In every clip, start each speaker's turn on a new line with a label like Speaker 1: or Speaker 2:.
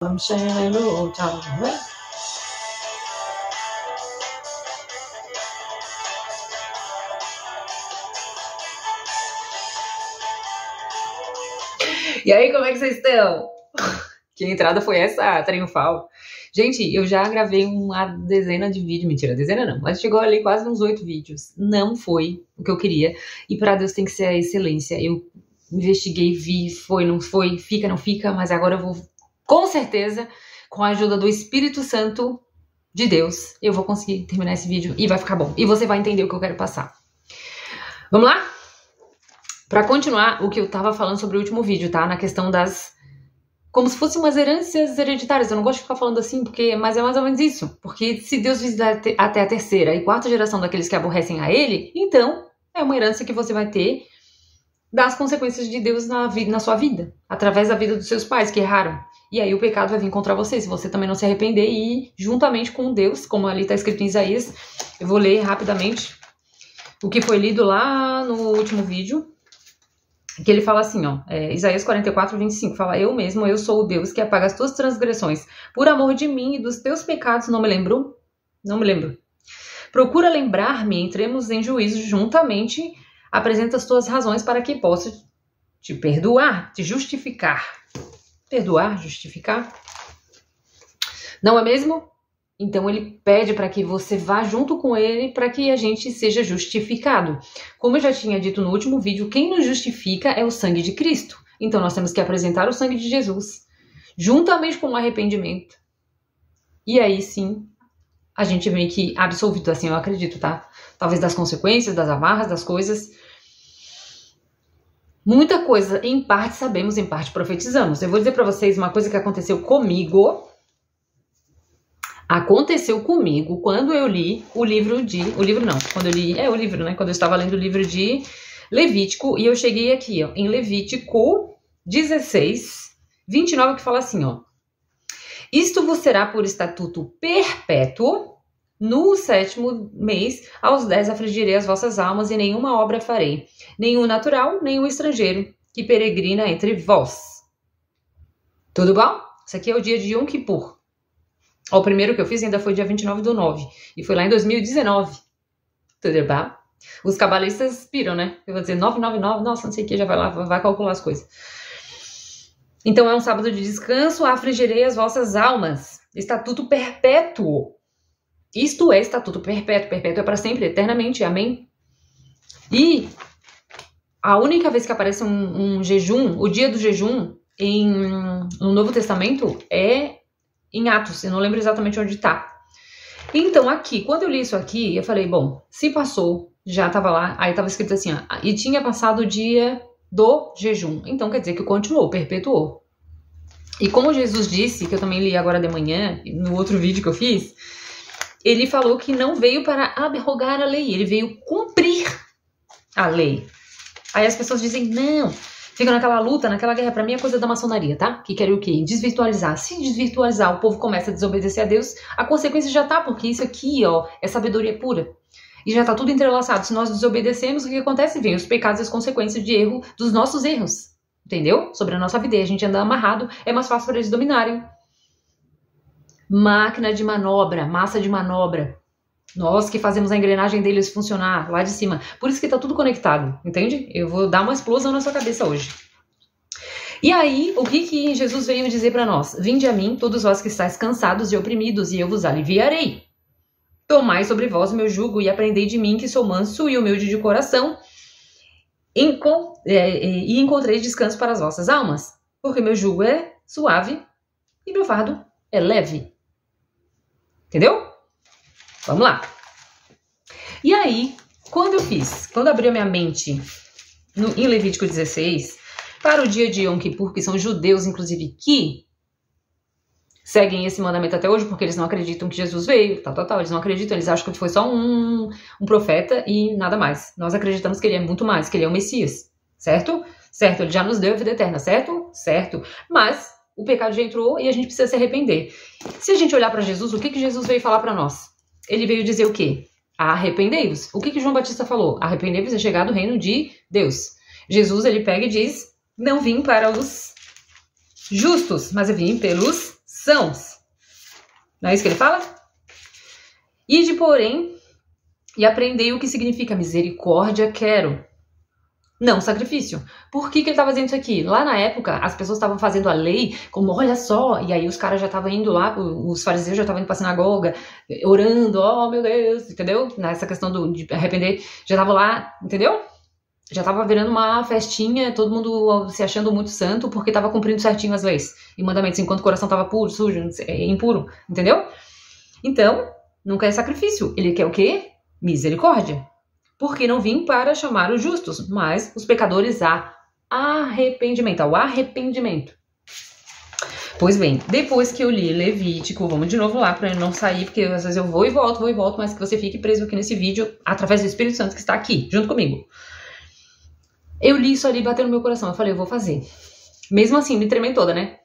Speaker 1: I'm saying hello, time. E aí, como é que vocês estão? Que entrada foi essa, triunfal? Gente, eu já gravei uma dezena de vídeos, mentira, dezena não, mas chegou ali quase uns 8 vídeos. Não foi o que eu queria, e para Deus tem que ser a excelência. Eu investiguei, vi, foi, não foi, fica, não fica, mas agora eu vou, com certeza, com a ajuda do Espírito Santo de Deus, eu vou conseguir terminar esse vídeo e vai ficar bom. E você vai entender o que eu quero passar. Vamos lá? Para continuar o que eu tava falando sobre o último vídeo, tá? Na questão das... como se fossem umas heranças hereditárias. Eu não gosto de ficar falando assim, mas é mais ou menos isso. Porque se Deus visitar até a terceira e quarta geração daqueles que aborrecem a Ele, então é uma herança que você vai ter das consequências de Deus na sua vida. Através da vida dos seus pais que erraram. E aí o pecado vai vir contra você, se você também não se arrepender e juntamente com Deus, como ali está escrito em Isaías, eu vou ler rapidamente o que foi lido lá no último vídeo. Que ele fala assim, ó, Isaías 44, 25, fala: eu mesmo, eu sou o Deus que apaga as tuas transgressões, por amor de mim e dos teus pecados, não me lembro? Não me lembro. Procura lembrar-me, entremos em juízo juntamente, apresenta as tuas razões para que possa te perdoar, te justificar. Perdoar, justificar? Não é mesmo? Então ele pede para que você vá junto com ele para que a gente seja justificado. Como eu já tinha dito no último vídeo, quem nos justifica é o sangue de Cristo. Então nós temos que apresentar o sangue de Jesus, juntamente com o arrependimento. E aí sim, a gente vem que absolvido, assim eu acredito, tá? Talvez das consequências, das amarras, das coisas. Muita coisa, em parte sabemos, em parte profetizamos. Eu vou dizer para vocês uma coisa que aconteceu comigo. Aconteceu comigo quando eu li o livro quando eu estava lendo o livro de Levítico, e eu cheguei aqui, ó, em Levítico 16, 29, que fala assim, ó: isto vos será por estatuto perpétuo, no 7º mês, aos 10 afligirei as vossas almas, e nenhuma obra farei, nenhum natural, nenhum estrangeiro, que peregrina entre vós. Tudo bom? Isso aqui é o dia de Yom Kippur. O primeiro que eu fiz ainda foi dia 29/9. E foi lá em 2019. Tudo bem? Os cabalistas piram, né? Eu vou dizer 999, nossa, não sei o que, já vai lá, vai calcular as coisas. Então é um sábado de descanso, afligirei as vossas almas. Estatuto perpétuo. Isto é estatuto perpétuo. Perpétuo é para sempre, eternamente. Amém? E a única vez que aparece um jejum, o dia do jejum no Novo Testamento é em Atos, eu não lembro exatamente onde tá. Então aqui, quando eu li isso aqui, eu falei, bom, se passou, já tava lá, aí tava escrito assim, ó, e tinha passado o dia do jejum. Então quer dizer que continuou, perpetuou. E como Jesus disse, que eu também li agora de manhã, no outro vídeo que eu fiz, ele falou que não veio para abrogar a lei, ele veio cumprir a lei. Aí as pessoas dizem, não, fica naquela luta, naquela guerra. Pra mim é coisa da maçonaria, tá? Que quer o quê? Desvirtualizar. Se desvirtualizar, o povo começa a desobedecer a Deus, a consequência já tá, porque isso aqui, ó, é sabedoria pura. E já tá tudo entrelaçado. Se nós desobedecemos, o que acontece? Vem os pecados e as consequências de erro dos nossos erros. Entendeu? Sobre a nossa vida. E a gente anda amarrado, é mais fácil para eles dominarem. Máquina de manobra, massa de manobra. Nós que fazemos a engrenagem deles funcionar lá de cima. Por isso que tá tudo conectado, entende? Eu vou dar uma explosão na sua cabeça hoje. E aí, o que Jesus veio dizer para nós? Vinde a mim, todos vós que estáis cansados e oprimidos, e eu vos aliviarei. Tomai sobre vós o meu jugo e aprendei de mim, que sou manso e humilde de coração, e encontrei descanso para as vossas almas, porque meu jugo é suave e meu fardo é leve. Entendeu? Vamos lá. E aí, quando abri a minha mente em Levítico 16, para o dia de Yom Kippur, que são judeus, inclusive, que seguem esse mandamento até hoje, porque eles não acreditam que Jesus veio, eles não acreditam, eles acham que foi só um profeta e nada mais. Nós acreditamos que ele é muito mais, que ele é o Messias, certo? Certo, ele já nos deu a vida eterna, certo? Certo. Mas o pecado já entrou e a gente precisa se arrepender. Se a gente olhar para Jesus, o que Jesus veio falar para nós? Ele veio dizer o quê? Arrependei-vos. O que João Batista falou? Arrependei-vos é chegar do reino de Deus. Jesus, ele pega e diz, não vim para os justos, mas eu vim pelos sãos. Não é isso que ele fala? Ide, porém, e aprendei o que significa misericórdia quero, não sacrifício. Por que ele estava fazendo isso aqui? Lá na época, as pessoas estavam fazendo a lei como, olha só, e aí os caras já estavam indo lá, os fariseus já estavam indo pra sinagoga, orando, oh meu Deus, entendeu? Nessa questão de arrepender, já estavam lá, entendeu? Já estava virando uma festinha, todo mundo se achando muito santo, porque estava cumprindo certinho as leis e mandamentos, enquanto o coração estava puro, sujo, impuro, entendeu? Então, não quer sacrifício, ele quer o quê? Misericórdia. Porque não vim para chamar os justos, mas os pecadores a arrependimento, ao arrependimento. Pois bem, depois que eu li Levítico, vamos de novo lá para eu não sair, porque às vezes eu vou e volto, mas que você fique preso aqui nesse vídeo através do Espírito Santo que está aqui, junto comigo. Eu li isso ali, bateu no meu coração, eu falei, eu vou fazer. Mesmo assim, me tremendo toda, né?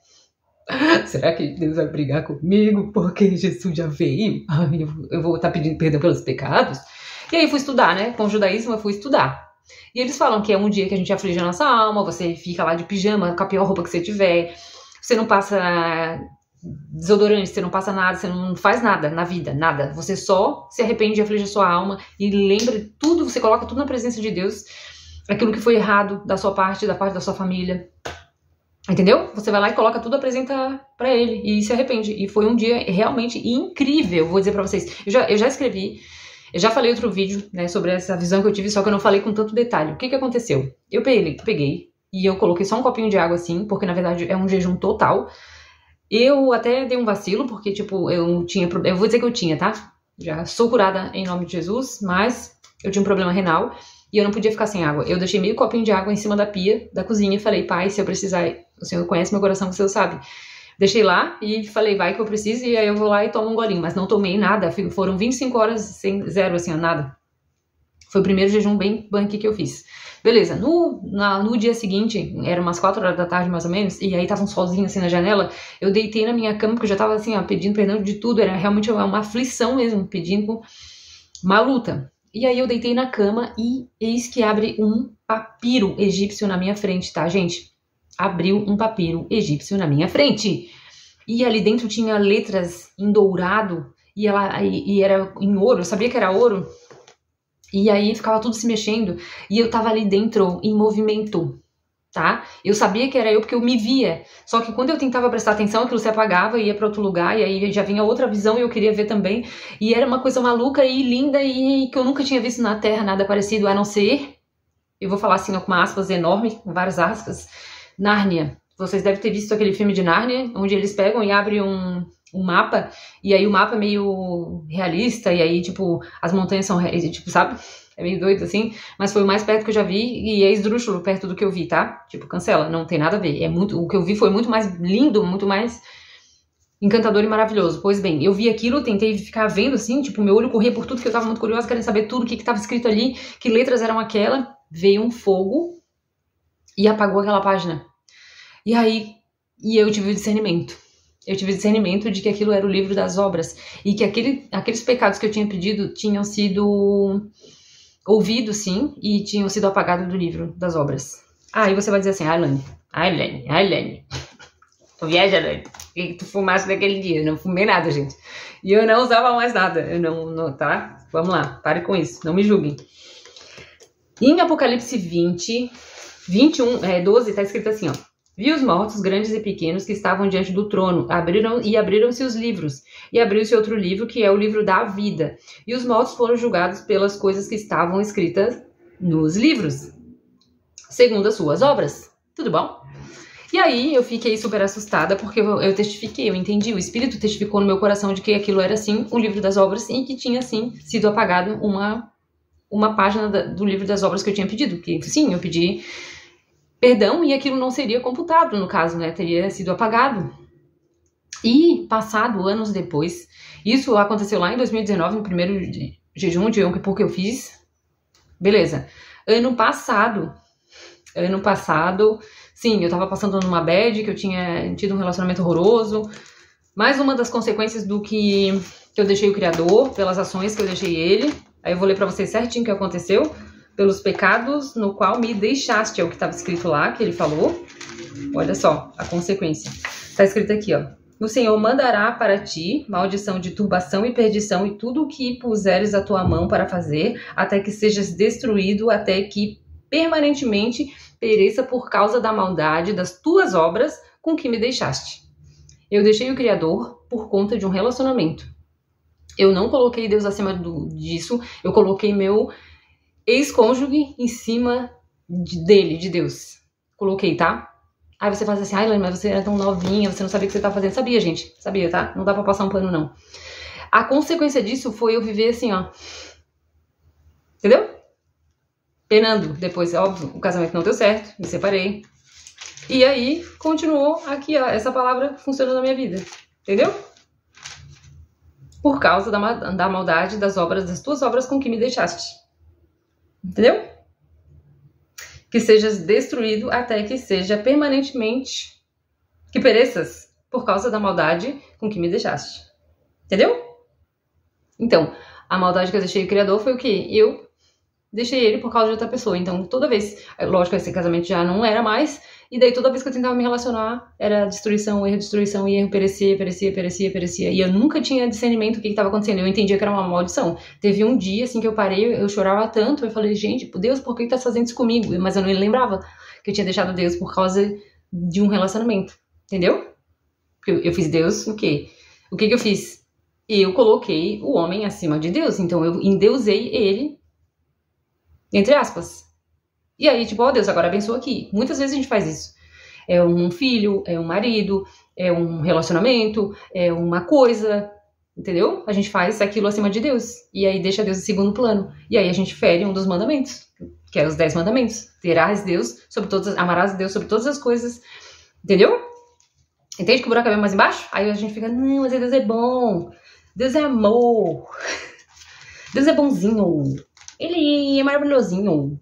Speaker 1: Será que Deus vai brigar comigo? Porque Jesus já veio? Eu vou estar pedindo perdão pelos pecados? E aí fui estudar, né? Com o judaísmo eu fui estudar. E eles falam que é um dia que a gente aflige a nossa alma, você fica lá de pijama, com a pior roupa que você tiver, você não passa desodorante, você não passa nada, você não faz nada na vida, nada. Você só se arrepende e aflige a sua alma e lembra tudo, você coloca tudo na presença de Deus, aquilo que foi errado da sua parte, da parte da sua família. Entendeu? Você vai lá e coloca tudo, apresenta pra ele e se arrepende. E foi um dia realmente incrível, vou dizer pra vocês. Eu já escrevi, eu já falei outro vídeo, né, sobre essa visão que eu tive, só que eu não falei com tanto detalhe. O que aconteceu? Eu peguei e eu coloquei só um copinho de água assim, porque na verdade é um jejum total. Eu até dei um vacilo, porque tipo, eu vou dizer que eu tinha, tá? Já sou curada em nome de Jesus, mas eu tinha um problema renal e eu não podia ficar sem água. Eu deixei meio copinho de água em cima da pia da cozinha e falei, pai, se eu precisar, o Senhor conhece meu coração, o Senhor sabe. Deixei lá e falei, vai que eu preciso, e aí eu vou lá e tomo um golinho. Mas não tomei nada, foram 25 horas sem zero, assim, nada. Foi o primeiro jejum bem bunky que eu fiz. Beleza, no dia seguinte, era umas 4 horas da tarde mais ou menos, e aí tava um solzinho assim na janela, eu deitei na minha cama, porque eu já tava assim, ó, pedindo perdão de tudo, era realmente uma aflição mesmo, pedindo uma luta. E aí eu deitei na cama e eis que abre um papiro egípcio na minha frente, tá, gente? Abriu um papiro egípcio na minha frente. E ali dentro tinha letras em dourado e era em ouro, eu sabia que era ouro. E aí ficava tudo se mexendo e eu tava ali dentro em movimento, tá? Eu sabia que era eu porque eu me via. Só que quando eu tentava prestar atenção, aquilo se apagava e ia pra outro lugar e aí já vinha outra visão e eu queria ver também. E era uma coisa maluca e linda e que eu nunca tinha visto na Terra nada parecido, a não ser, eu vou falar assim, com uma aspas enorme, com várias aspas, Nárnia. Vocês devem ter visto aquele filme de Nárnia, onde eles pegam e abrem um mapa, e aí o mapa é meio realista, e aí, tipo, as montanhas são, tipo, sabe? É meio doido, assim, mas foi o mais perto que eu já vi, e é esdrúxulo perto do que eu vi, tá? Tipo, cancela, não tem nada a ver. O que eu vi foi muito mais lindo, muito mais encantador e maravilhoso. Pois bem, eu vi aquilo, tentei ficar vendo, assim, tipo, meu olho corria por tudo, que eu tava muito curiosa, querendo saber tudo, o que tava escrito ali, que letras eram aquela. Veio um fogo e apagou aquela página. E aí, eu tive o discernimento. Eu tive o discernimento de que aquilo era o livro das obras. E que aqueles pecados que eu tinha pedido tinham sido ouvidos, sim, e tinham sido apagados do livro das obras. Aí você vai dizer assim, Ailane, tu viaja, Ailane? O que tu fumaste naquele dia? Eu não fumei nada, gente. E eu não usava mais nada. Eu não, tá? Vamos lá, pare com isso, não me julguem. Em Apocalipse 12, tá escrito assim, ó. Vi os mortos, grandes e pequenos, que estavam diante do trono, abriram-se os livros, e abriu-se outro livro, que é o livro da vida. E os mortos foram julgados pelas coisas que estavam escritas nos livros, segundo as suas obras. Tudo bom? E aí eu fiquei super assustada, porque eu testifiquei, eu entendi, o Espírito testificou no meu coração de que aquilo era, sim, um livro das obras, e que tinha, sim, sido apagado uma página do livro das obras que eu tinha pedido. Que, sim, eu pedi perdão e aquilo não seria computado, no caso, né? Teria sido apagado. E, passado anos depois, isso aconteceu lá em 2019, no primeiro jejum de Yom Kippur que eu fiz. Beleza. Ano passado, sim, eu tava passando numa bad, que eu tinha tido um relacionamento horroroso. Mais uma das consequências do que eu deixei o Criador, pelas ações que eu deixei ele. Aí eu vou ler pra vocês certinho o que aconteceu. Pelos pecados no qual me deixaste, é o que estava escrito lá, que ele falou. Olha só, a consequência. Tá escrito aqui, ó. O Senhor mandará para ti maldição de turbação e perdição e tudo o que puseres a tua mão para fazer, até que sejas destruído, até que permanentemente pereça por causa da maldade das tuas obras com que me deixaste. Eu deixei o Criador por conta de um relacionamento. Eu não coloquei Deus acima disso, eu coloquei meu ex-cônjuge em cima dele, de Deus. Coloquei, tá? Aí você fala assim, ai, Lani, mas você era tão novinha, você não sabia o que você tava fazendo. Sabia, gente, sabia, tá? Não dá pra passar um pano, não. A consequência disso foi eu viver assim, ó. Entendeu? Penando. Depois, óbvio, o casamento não deu certo, me separei. E aí, continuou aqui, ó, essa palavra funcionando na minha vida. Entendeu? Por causa da maldade das tuas obras com que me deixaste. Entendeu? Que sejas destruído até que seja permanentemente, que pereças por causa da maldade com que me deixaste. Entendeu? Então, a maldade que eu deixei o Criador foi o quê? Eu deixei ele por causa de outra pessoa. Então, toda vez, lógico, esse casamento já não era mais, e daí toda vez que eu tentava me relacionar, era destruição, e erro, perecia. E eu nunca tinha discernimento do que estava acontecendo. Eu entendia que era uma maldição. Teve um dia, assim, que eu parei, eu chorava tanto, eu falei, gente, Deus, por que tá fazendo isso comigo? Mas eu não lembrava que eu tinha deixado Deus por causa de um relacionamento. Entendeu? Eu fiz Deus o quê? O que eu fiz? Eu coloquei o homem acima de Deus. Então, eu endeusei ele, entre aspas. E aí, tipo, ó Deus, agora abençoa aqui. Muitas vezes a gente faz isso. É um filho, é um marido, é um relacionamento, é uma coisa, entendeu? A gente faz aquilo acima de Deus. E aí deixa Deus em segundo plano. E aí a gente fere um dos mandamentos, que é os 10 mandamentos. Terás Deus sobre todas, amarás Deus sobre todas as coisas. Entendeu? Entende que o buraco é bem mais embaixo? Aí a gente fica, não, mas Deus é bom. Deus é amor. Deus é bonzinho. Ele é maravilhosinho.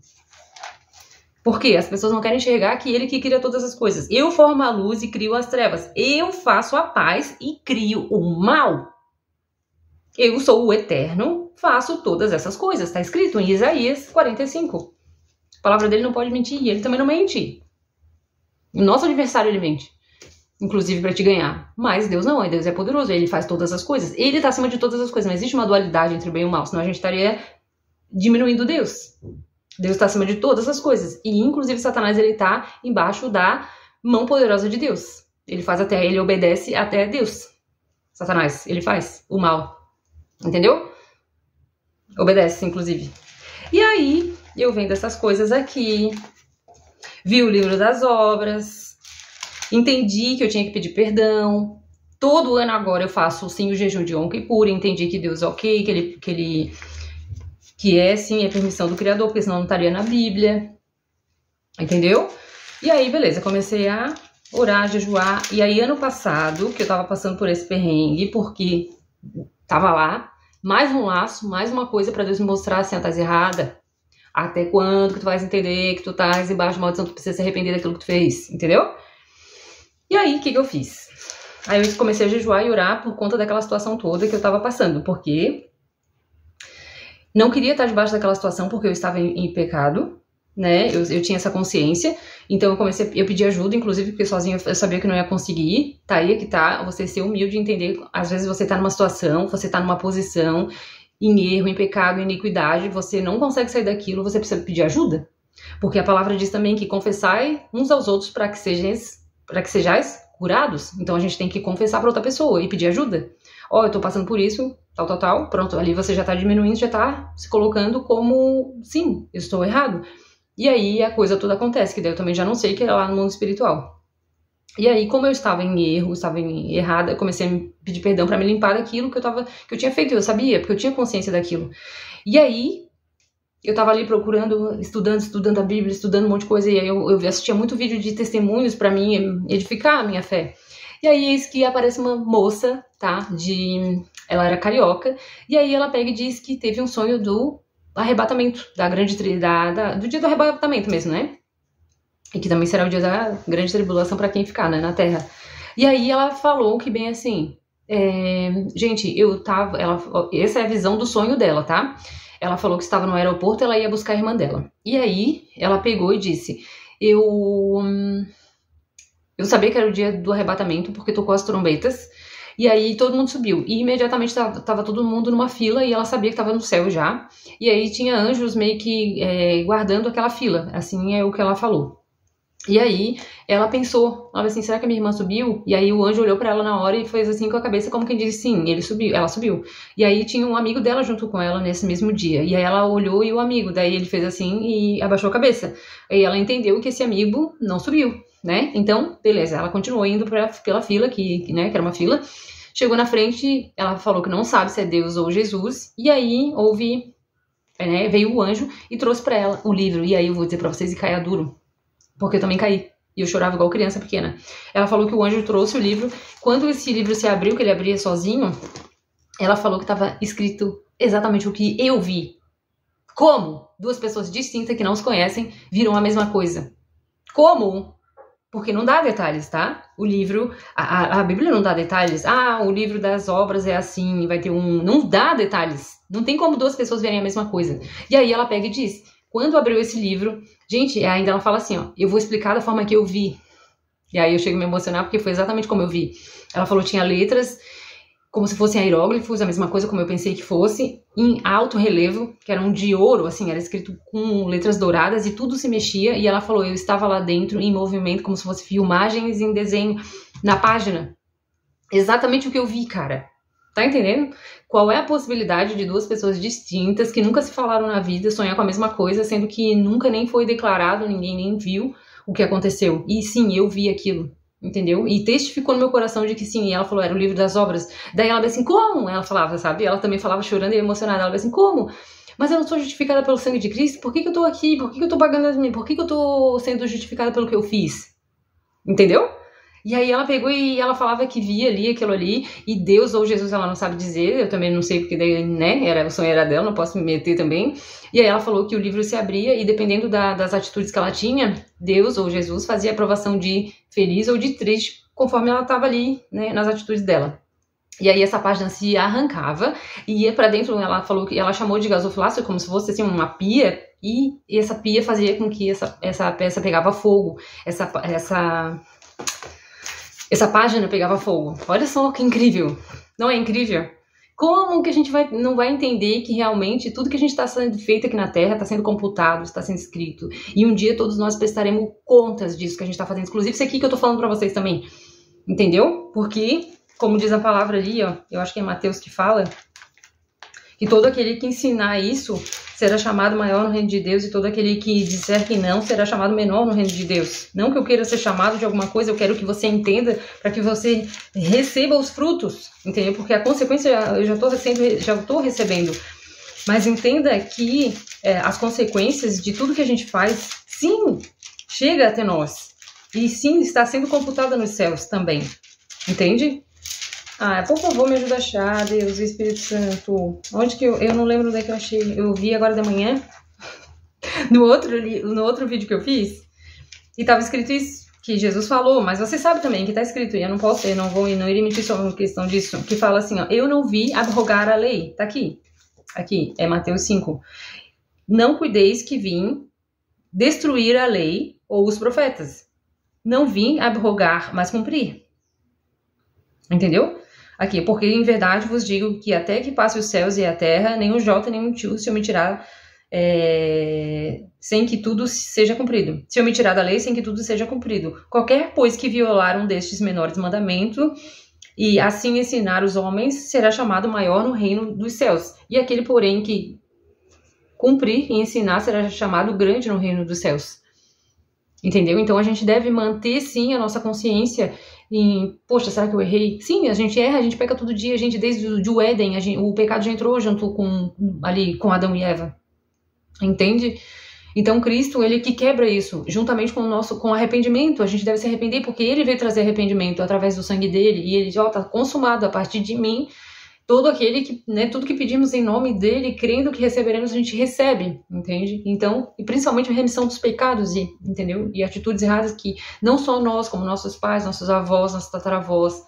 Speaker 1: Por quê? As pessoas não querem enxergar que ele que cria todas as coisas. Eu formo a luz e crio as trevas. Eu faço a paz e crio o mal. Eu sou o eterno, faço todas essas coisas. Está escrito em Isaías 45. A palavra dele não pode mentir e ele também não mente. O nosso adversário ele mente. Inclusive para te ganhar. Mas Deus não, Deus é poderoso, ele faz todas as coisas. Ele está acima de todas as coisas. Não existe uma dualidade entre o bem e o mal, senão a gente estaria diminuindo Deus. Deus está acima de todas as coisas. E, inclusive, Satanás, ele está embaixo da mão poderosa de Deus. Ele obedece até Deus. Satanás, ele faz o mal. Entendeu? Obedece, inclusive. E aí, eu vendo essas coisas aqui, vi o livro das obras, entendi que eu tinha que pedir perdão. Todo ano agora eu faço, sim, o jejum de Yom Kippur, entendi que Deus é ok, que é, sim, a permissão do Criador, porque senão não estaria na Bíblia, entendeu? E aí, beleza, comecei a orar, jejuar, e aí ano passado, que eu tava passando por esse perrengue, porque tava lá, mais um laço, mais uma coisa pra Deus me mostrar assim, estás errada, até quando que tu vais entender que tu estás embaixo de maldição, tu precisa se arrepender daquilo que tu fez, entendeu? E aí, o que eu fiz? Aí eu comecei a jejuar e orar por conta daquela situação toda que eu tava passando, porque não queria estar debaixo daquela situação porque eu estava em pecado, né? Eu tinha essa consciência. Então eu pedi ajuda, inclusive, porque sozinha eu sabia que não ia conseguir. Tá aí que tá, você ser humilde e entender. Às vezes você tá numa situação, você tá numa posição, em erro, em pecado, em iniquidade, você não consegue sair daquilo, você precisa pedir ajuda. Porque a palavra diz também que confessai uns aos outros para que sejais curados. Então a gente tem que confessar para outra pessoa e pedir ajuda. Ó, eu tô passando por isso, tal, pronto, ali você já tá diminuindo, já tá se colocando como, sim, eu estou errado. E aí a coisa toda acontece, que daí eu também já não sei que é lá no mundo espiritual. E aí, como eu estava em erro, estava errada, eu comecei a me pedir perdão pra me limpar daquilo que eu tinha feito, eu sabia, porque eu tinha consciência daquilo. E aí, eu tava ali procurando, estudando a Bíblia, estudando um monte de coisa, e aí eu assistia muito vídeo de testemunhos pra mim edificar a minha fé. E aí, eis que aparece uma moça, tá, ela era carioca, e aí ela pega e diz que teve um sonho do arrebatamento, do dia do arrebatamento mesmo, né? E que também será o dia da grande tribulação pra quem ficar, né, na Terra. E aí ela falou que bem assim, gente, essa é a visão do sonho dela, tá? Ela falou que estava no aeroporto, ela ia buscar a irmã dela. E aí ela pegou e disse, eu Eu sabia que era o dia do arrebatamento, porque tocou as trombetas. E aí todo mundo subiu. E imediatamente tava todo mundo numa fila e ela sabia que tava no céu já. E aí tinha anjos meio que guardando aquela fila. Assim é o que ela falou. E aí ela pensou, ela assim, será que a minha irmã subiu? E aí o anjo olhou pra ela na hora e fez assim com a cabeça como quem disse, sim, ele subiu, ela subiu. E aí tinha um amigo dela junto com ela nesse mesmo dia. E aí ela olhou e o amigo, daí ele fez assim e abaixou a cabeça. Aí ela entendeu que esse amigo não subiu, né? Então, beleza, ela continuou indo pela fila, que era uma fila. Chegou na frente, ela falou que não sabe se é Deus ou Jesus. E aí veio o anjo e trouxe pra ela o livro. E aí eu vou dizer pra vocês, e caia duro. Porque eu também caí. E eu chorava igual criança pequena. Ela falou que o anjo trouxe o livro. Quando esse livro se abriu, que ele abria sozinho, ela falou que estava escrito exatamente o que eu vi. Como? Duas pessoas distintas que não se conhecem viram a mesma coisa. Como? Porque não dá detalhes, tá? O livro, a Bíblia não dá detalhes. Ah, o livro das obras é assim, vai ter um... Não dá detalhes. Não tem como duas pessoas verem a mesma coisa. E aí ela pega e diz... Quando abriu esse livro, gente, ainda ela fala assim, ó, eu vou explicar da forma que eu vi. E aí eu chego a me emocionar porque foi exatamente como eu vi. Ela falou que tinha letras como se fossem hieróglifos, a mesma coisa como eu pensei que fosse, em alto relevo, que eram de ouro, assim, era escrito com letras douradas e tudo se mexia. E ela falou, eu estava lá dentro em movimento, como se fosse filmagens em desenho na página. Exatamente o que eu vi, cara. Tá entendendo? Qual é a possibilidade de duas pessoas distintas que nunca se falaram na vida sonhar com a mesma coisa, sendo que nunca nem foi declarado, ninguém nem viu o que aconteceu. E sim, eu vi aquilo, entendeu? E testificou no meu coração de que sim, e ela falou, era o livro das obras. Daí ela disse assim, como? Ela falava, sabe? Ela também falava chorando e emocionada. Ela disse assim, como? Mas eu não sou justificada pelo sangue de Cristo? Por que eu tô aqui? Por que eu tô pagando as minhas? Por que eu tô sendo justificada pelo que eu fiz? Entendeu? E aí ela pegou e ela falava que via ali, aquilo ali, e Deus ou Jesus ela não sabe dizer, eu também não sei porque daí, né, o sonho era dela, não posso me meter também. E aí ela falou que o livro se abria e dependendo das atitudes que ela tinha, Deus ou Jesus fazia a aprovação de feliz ou de triste, conforme ela estava ali, né, nas atitudes dela. E aí essa página se arrancava e ia pra dentro, ela falou que ela chamou de gasofilácio como se fosse assim uma pia, e essa pia fazia com que essa peça pegava fogo, essa página pegava fogo. Olha só que incrível. Não é incrível? Como que a gente não vai entender que realmente tudo que a gente está sendo feito aqui na Terra está sendo computado, está sendo escrito. E um dia todos nós prestaremos contas disso que a gente está fazendo. Inclusive isso aqui que eu estou falando para vocês também. Entendeu? Porque, como diz a palavra ali, ó, eu acho que é Mateus que fala, que todo aquele que ensinar isso será chamado maior no reino de Deus e todo aquele que disser que não será chamado menor no reino de Deus. Não que eu queira ser chamado de alguma coisa, eu quero que você entenda para que você receba os frutos, entendeu? Porque a consequência eu já estou recebendo. Mas entenda que as consequências de tudo que a gente faz, sim, chega até nós. E sim, está sendo computada nos céus também. Entende? Ah, por favor, me ajuda a achar, Deus, Espírito Santo. Onde que eu não lembro onde é que eu achei. Eu vi agora de manhã, no outro vídeo que eu fiz, e tava escrito isso, que Jesus falou, mas você sabe também que tá escrito, e eu não irei mentir sobre a questão disso, que fala assim, ó, eu não vi abrogar a lei. Tá aqui. Aqui, é Mateus 5. Não cuideis que vim destruir a lei ou os profetas. Não vim abrogar, mas cumprir. Entendeu? Aqui, porque em verdade vos digo que até que passe os céus e a terra, nem um jota, nem um tio, se eu me tirar sem que tudo seja cumprido. Se eu me tirar da lei, sem que tudo seja cumprido. Qualquer, pois, que violar um destes menores mandamentos e assim ensinar os homens, será chamado maior no reino dos céus. E aquele, porém, que cumprir e ensinar, será chamado grande no reino dos céus. Entendeu? Então a gente deve manter, sim, a nossa consciência em, poxa, será que eu errei? Sim, a gente erra, a gente peca todo dia, a gente desde o Éden, o pecado já entrou junto com Adão e Eva. Entende? Então Cristo, ele que quebra isso, juntamente com arrependimento. A gente deve se arrepender porque ele veio trazer arrependimento através do sangue dele. E ele, ó, tá consumado a partir de mim. Todo aquele que, né, tudo que pedimos em nome dele, crendo que receberemos, a gente recebe, entende? Então, e principalmente a remissão dos pecados, entendeu? E atitudes erradas que não só nós, como nossos pais, nossos avós, nossos tataravós,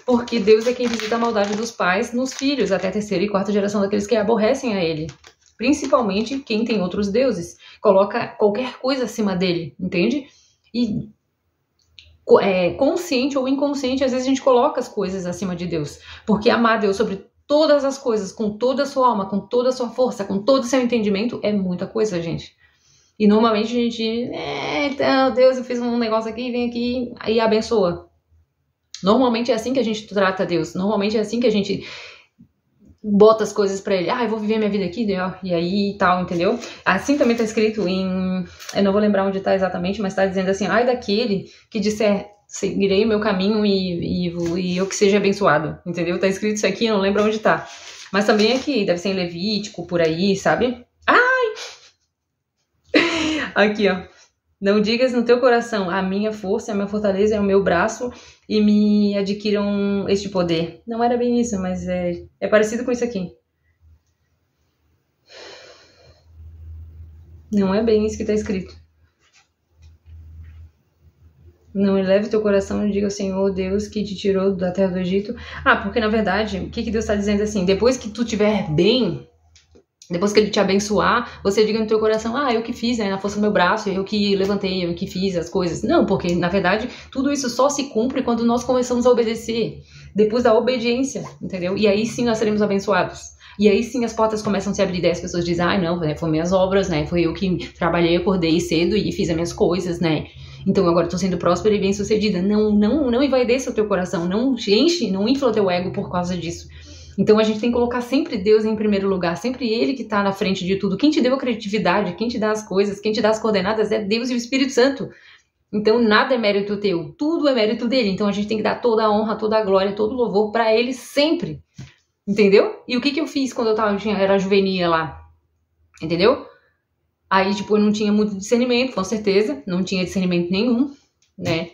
Speaker 1: porque Deus é quem visita a maldade dos pais nos filhos, até a terceira e quarta geração daqueles que aborrecem a ele. Principalmente quem tem outros deuses, coloca qualquer coisa acima dele, entende? E consciente ou inconsciente, às vezes a gente coloca as coisas acima de Deus. Porque amar Deus sobre todas as coisas, com toda a sua alma, com toda a sua força, com todo o seu entendimento, é muita coisa, gente. E normalmente a gente, então, Deus, eu fiz um negócio aqui, vem aqui e abençoa. Normalmente é assim que a gente trata Deus. Normalmente é assim que a gente bota as coisas pra ele. Eu vou viver minha vida aqui, e aí tal, entendeu? Assim também tá escrito em... Eu não vou lembrar onde tá exatamente, mas tá dizendo assim, ai daquele que disser, seguirei o meu caminho e eu que seja abençoado, entendeu? Tá escrito isso aqui, eu não lembro onde tá. Mas também aqui, deve ser em Levítico, por aí, sabe? Aqui, ó. Não digas no teu coração, a minha força, a minha fortaleza é o meu braço e me adquiram este poder. Não era bem isso, mas é parecido com isso aqui. Não é bem isso que está escrito. Não eleve o teu coração e diga ao Senhor Deus que te tirou da terra do Egito. Porque na verdade, o que Deus está dizendo assim? Depois que tu estiver bem... Depois que ele te abençoar, você diga no teu coração, eu que fiz, na força do meu braço, eu que levantei, eu que fiz as coisas. Não, porque, na verdade, tudo isso só se cumpre quando nós começamos a obedecer. Depois da obediência, entendeu? E aí sim nós seremos abençoados. E aí sim as portas começam a se abrir, daí as pessoas dizem, não, foi minhas obras, foi eu que trabalhei, acordei cedo e fiz as minhas coisas, Então agora estou sendo próspera e bem-sucedida. Não envaideça o teu coração, não enche, não infla o teu ego por causa disso. Então a gente tem que colocar sempre Deus em primeiro lugar, sempre Ele que está na frente de tudo. Quem te deu a criatividade, quem te dá as coisas, quem te dá as coordenadas é Deus e o Espírito Santo. Então nada é mérito teu, tudo é mérito dele. Então a gente tem que dar toda a honra, toda a glória, todo o louvor para Ele sempre. Entendeu? E o que eu fiz quando era juvenil lá? Entendeu? Aí, eu não tinha muito discernimento, com certeza, não tinha discernimento nenhum.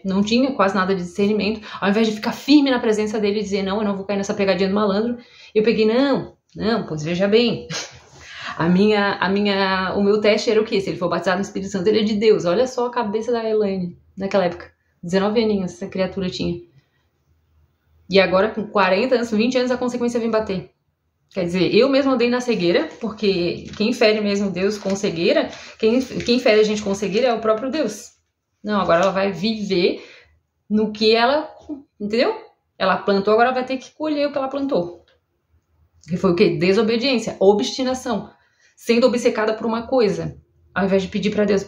Speaker 1: Não tinha quase nada de discernimento. Ao invés de ficar firme na presença dele e dizer, não, eu não vou cair nessa pegadinha do malandro, eu peguei, não, pois veja bem, o meu teste era o quê? Se ele for batizado no Espírito Santo, ele é de Deus. Olha só a cabeça da Elaine, naquela época, 19 aninhos essa criatura tinha. E agora, com 40 anos, 20 anos, a consequência vem bater. Quer dizer, eu mesmo andei na cegueira, porque quem fere mesmo Deus com cegueira, quem fere a gente com cegueira é o próprio Deus. Não, agora ela vai viver no que ela, entendeu? Ela plantou, agora ela vai ter que colher o que ela plantou. Que foi o quê? Desobediência, obstinação. Sendo obcecada por uma coisa. Ao invés de pedir pra Deus,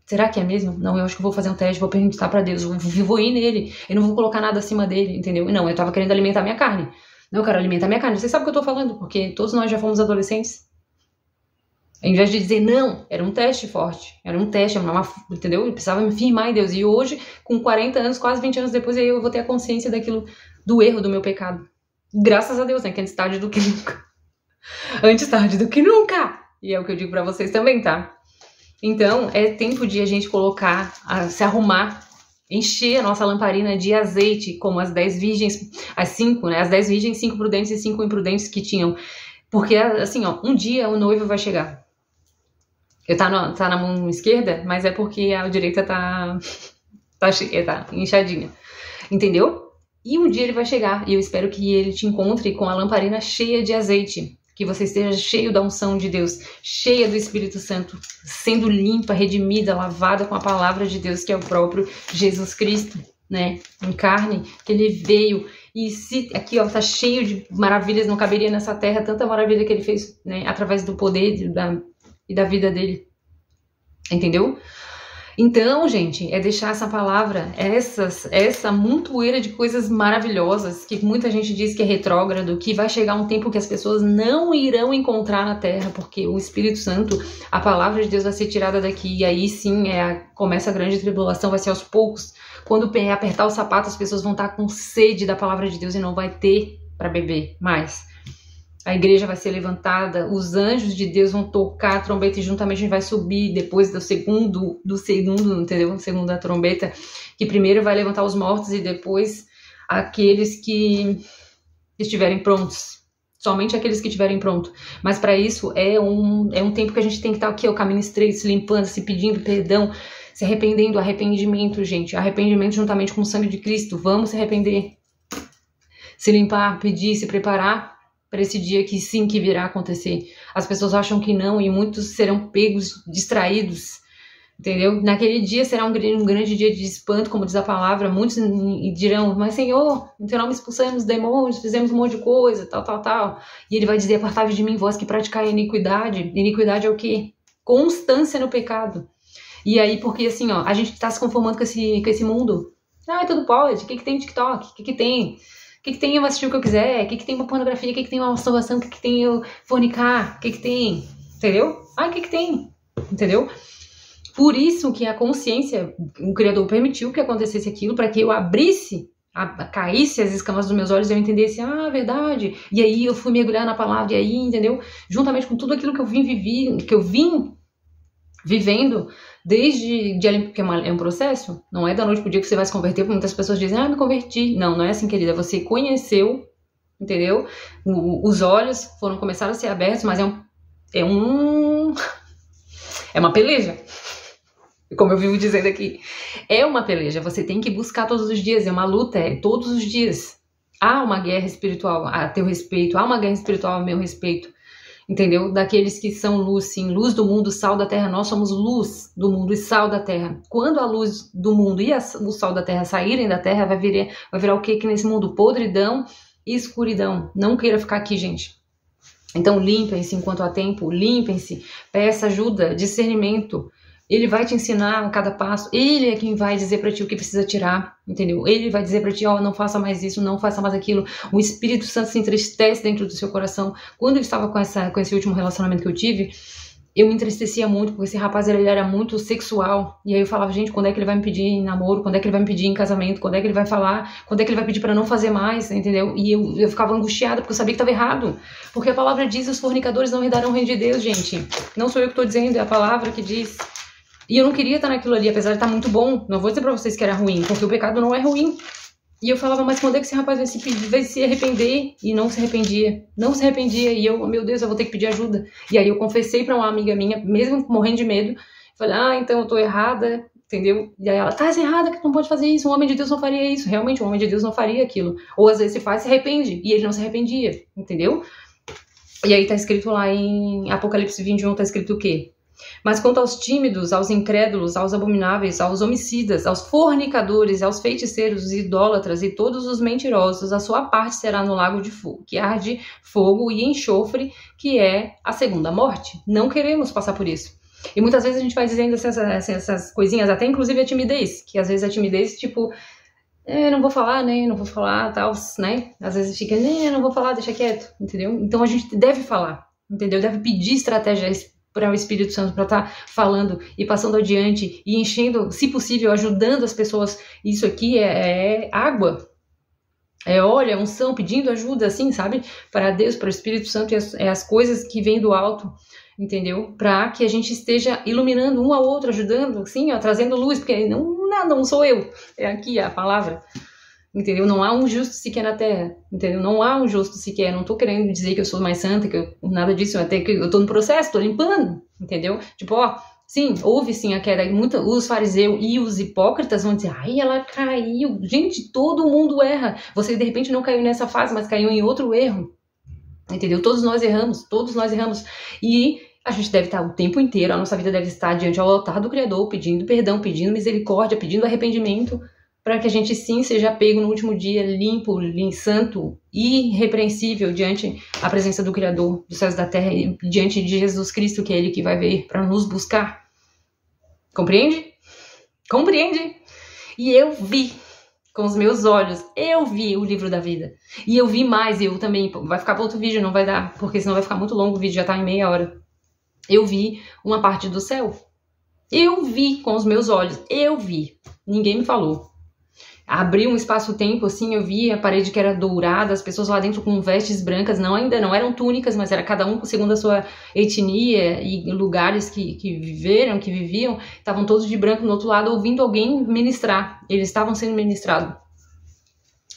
Speaker 1: será que é mesmo? Não, eu acho que eu vou fazer um teste, vou perguntar pra Deus, vou ir nele, eu não vou colocar nada acima dele, entendeu? Não, eu tava querendo alimentar minha carne. Não, eu quero alimentar minha carne. Você sabe o que eu tô falando, porque todos nós já fomos adolescentes. Ao invés de dizer não, era um teste forte, era um teste, entendeu? Eu precisava me firmar em Deus. E hoje, com 40 anos, quase 20 anos depois, eu vou ter a consciência do erro, do meu pecado. Graças a Deus, que antes tarde do que nunca. Antes tarde do que nunca! E é o que eu digo pra vocês também, tá? Então, é tempo de a gente colocar, se arrumar, encher a nossa lamparina de azeite, como as 10 virgens, as 5, As 10 virgens, 5 prudentes e 5 imprudentes que tinham. Porque, assim, um dia o noivo vai chegar. Tá na mão esquerda, mas é porque a direita tá inchadinha. Entendeu? E um dia ele vai chegar, e eu espero que ele te encontre com a lamparina cheia de azeite. Que você esteja cheio da unção de Deus, cheia do Espírito Santo, sendo limpa, redimida, lavada com a palavra de Deus, que é o próprio Jesus Cristo, em carne, que ele veio. E aqui, tá cheio de maravilhas, não caberia nessa terra tanta maravilha que ele fez, através do poder e da vida dele. Entendeu? Então, gente, é deixar essa palavra, essa montoeira de coisas maravilhosas, que muita gente diz que é retrógrado, que vai chegar um tempo que as pessoas não irão encontrar na terra, porque o Espírito Santo, a palavra de Deus vai ser tirada daqui, e aí sim começa a grande tribulação, vai ser aos poucos. Quando apertar o sapato, as pessoas vão estar com sede da palavra de Deus e não vai ter para beber mais. A igreja vai ser levantada, os anjos de Deus vão tocar a trombeta e juntamente a gente vai subir depois do segundo, entendeu? Segunda trombeta, que primeiro vai levantar os mortos e depois aqueles que estiverem prontos. Somente aqueles que estiverem prontos. Mas para isso é um tempo que a gente tem que estar aqui, o caminho estreito, se limpando, se pedindo perdão, se arrependendo, arrependimento, gente. Arrependimento juntamente com o sangue de Cristo. Vamos se arrepender. Se limpar, pedir, se preparar para esse dia que sim, que virá acontecer. As pessoas acham que não e muitos serão pegos, distraídos Entendeu? Naquele dia será um grande dia de espanto, como diz a palavra. Muitos dirão, mas Senhor, em teu nome expulsamos demônios, fizemos um monte de coisa, tal, tal, tal. E ele vai dizer, apartai-vos de mim, vós que praticai a iniquidade. Iniquidade é o quê? Constância no pecado. E aí, porque assim, ó, a gente tá se conformando com esse mundo. Ah, tudo pode. O que tem TikTok? O que tem? O que tem eu assistir o que eu quiser? O que tem uma pornografia? O que tem uma masturbação? O que tem eu fornicar? O que tem? Entendeu? Ah, o que tem? Entendeu? Por isso que a consciência, o Criador permitiu que acontecesse aquilo, para que eu abrisse, caísse as escamas dos meus olhos e eu entendesse, verdade. E aí eu fui mergulhar na palavra, e aí, entendeu? Juntamente com tudo aquilo que eu vim vivendo, desde, porque é um processo, não é da noite pro dia que você vai se converter, porque muitas pessoas dizem, me converti. Não é assim, querida, você conheceu, entendeu? Os olhos começaram a ser abertos, mas é uma peleja. Como eu vivo dizendo aqui, é uma peleja, você tem que buscar todos os dias, é uma luta, todos os dias. Há uma guerra espiritual a teu respeito, há uma guerra espiritual a meu respeito, entendeu? Daqueles que são luz, sim, luz do mundo, sal da terra, nós somos luz do mundo e sal da terra. Quando a luz do mundo e o sal da terra saírem da terra, vai virar o que nesse mundo? Podridão e escuridão. Não queira ficar aqui, gente. Então limpem-se enquanto há tempo, limpem-se, peça ajuda, discernimento. Ele vai te ensinar a cada passo, ele é quem vai dizer pra ti o que precisa tirar, entendeu? Ele vai dizer pra ti, não faça mais isso, não faça mais aquilo. O Espírito Santo se entristece dentro do seu coração. Quando eu estava com esse último relacionamento que eu tive, eu me entristecia muito, porque esse rapaz ele era muito sexual. E aí eu falava, gente, quando é que ele vai me pedir em namoro? Quando é que ele vai me pedir em casamento? Quando é que ele vai falar? Quando é que ele vai pedir pra não fazer mais, entendeu? E eu ficava angustiada, porque eu sabia que estava errado. Porque a palavra diz, os fornicadores não herdarão o reino de Deus, gente. Não sou eu que estou dizendo, é a palavra que diz. E eu não queria estar naquilo ali, apesar de estar muito bom. Não vou dizer pra vocês que era ruim, porque o pecado não é ruim. E eu falava, mas quando é que esse rapaz vai se arrepender? E não se arrependia. Não se arrependia. E eu, meu Deus, eu vou ter que pedir ajuda. E aí eu confessei pra uma amiga minha, mesmo morrendo de medo. Falei, então eu tô errada, entendeu? E aí ela, tá errada, que tu não pode fazer isso. Um homem de Deus não faria isso. Realmente, um homem de Deus não faria aquilo. Ou às vezes se faz, se arrepende. E ele não se arrependia, entendeu? E aí tá escrito lá em Apocalipse 21, tá escrito o quê? Mas quanto aos tímidos, aos incrédulos, aos abomináveis, aos homicidas, aos fornicadores, aos feiticeiros, os idólatras e todos os mentirosos, a sua parte será no lago de fogo, que arde fogo e enxofre, que é a segunda morte. Não queremos passar por isso. E muitas vezes a gente vai dizendo essas coisinhas, até inclusive a timidez, que às vezes a timidez, tipo, não vou falar, né, não vou falar, tal, né, às vezes fica, não vou falar, deixa quieto, entendeu? Então a gente deve falar, entendeu? Deve pedir estratégias para o Espírito Santo, para estar falando e passando adiante e enchendo, se possível, ajudando as pessoas. Isso aqui é água, é óleo, é unção, pedindo ajuda, assim, sabe? Para Deus, para o Espírito Santo, as coisas que vêm do alto, entendeu? Para que a gente esteja iluminando um ao outro, ajudando, assim, trazendo luz, porque não sou eu, é aqui a palavra. Entendeu? Não há um justo sequer na terra, entendeu? Não há um justo sequer, não tô querendo dizer que eu sou mais santa, nada disso, até que eu tô no processo, tô limpando, entendeu? Tipo, sim, houve sim a queda, os fariseus e os hipócritas vão dizer, ela caiu, gente, todo mundo erra, você de repente não caiu nessa fase, mas caiu em outro erro, entendeu? Todos nós erramos, e a gente deve estar o tempo inteiro, a nossa vida deve estar diante ao altar do Criador, pedindo perdão, pedindo misericórdia, pedindo arrependimento, para que a gente sim seja pego no último dia limpo, santo e irrepreensível diante a presença do Criador dos céus e da terra e diante de Jesus Cristo, que é Ele que vai vir para nos buscar. Compreende? Compreende? E eu vi com os meus olhos, eu vi o livro da vida. E eu vi mais, eu também, vai ficar para outro vídeo, não vai dar, porque senão vai ficar muito longo, o vídeo já tá em meia hora. Eu vi uma parte do céu. Eu vi com os meus olhos, eu vi. Ninguém me falou. Abri um espaço-tempo, assim, eu vi a parede que era dourada, as pessoas lá dentro com vestes brancas, ainda não eram túnicas, mas era cada um segundo a sua etnia e lugares que viviam, estavam todos de branco no outro lado, ouvindo alguém ministrar. Eles estavam sendo ministrados.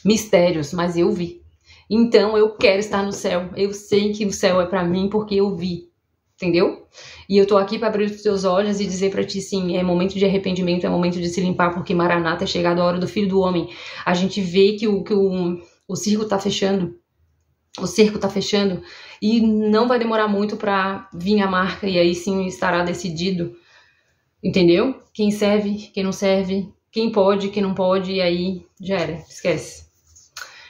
Speaker 1: Mistérios, mas eu vi. Então eu quero estar no céu. Eu sei que o céu é pra mim porque eu vi. Entendeu? E eu tô aqui para abrir os teus olhos e dizer para ti, sim, é momento de arrependimento, é momento de se limpar, porque Maranata é chegado a hora do Filho do Homem. A gente vê que o circo tá fechando, o cerco tá fechando, e não vai demorar muito para vir a marca, e aí sim estará decidido Entendeu? Quem serve, quem não serve, quem pode, quem não pode, e aí já era, esquece.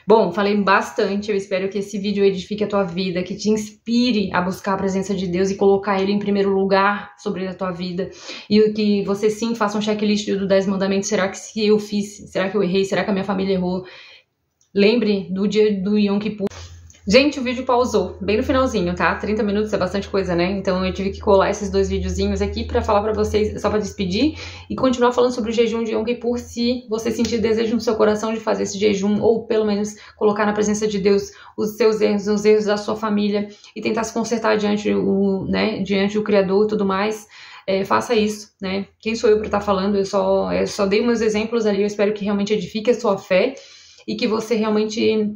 Speaker 1: Bom, falei bastante, eu espero que esse vídeo edifique a tua vida, que te inspire a buscar a presença de Deus e colocar Ele em primeiro lugar sobre a tua vida. E que você sim faça um checklist do 10 mandamentos, será que se eu fiz, será que eu errei, será que a minha família errou? Lembre do dia do Yom Kippur. Gente, o vídeo pausou bem no finalzinho, tá? 30 minutos é bastante coisa, né? Então eu tive que colar esses 2 videozinhos aqui pra falar pra vocês, só pra despedir e continuar falando sobre o jejum de Yom Kippur, se você sentir desejo no seu coração de fazer esse jejum, ou pelo menos colocar na presença de Deus os seus erros, os erros da sua família e tentar se consertar diante do Criador e tudo mais. Faça isso, né? Quem sou eu pra estar falando? Eu só dei meus exemplos ali, eu espero que realmente edifique a sua fé e que você realmente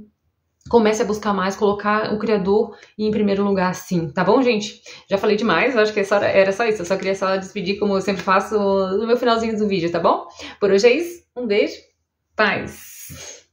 Speaker 1: comece a buscar mais, colocar o Criador em primeiro lugar, sim. Tá bom, gente? Já falei demais, eu acho que era só isso. Eu só queria despedir, como eu sempre faço no meu finalzinho do vídeo, tá bom? Por hoje é isso. Um beijo. Paz.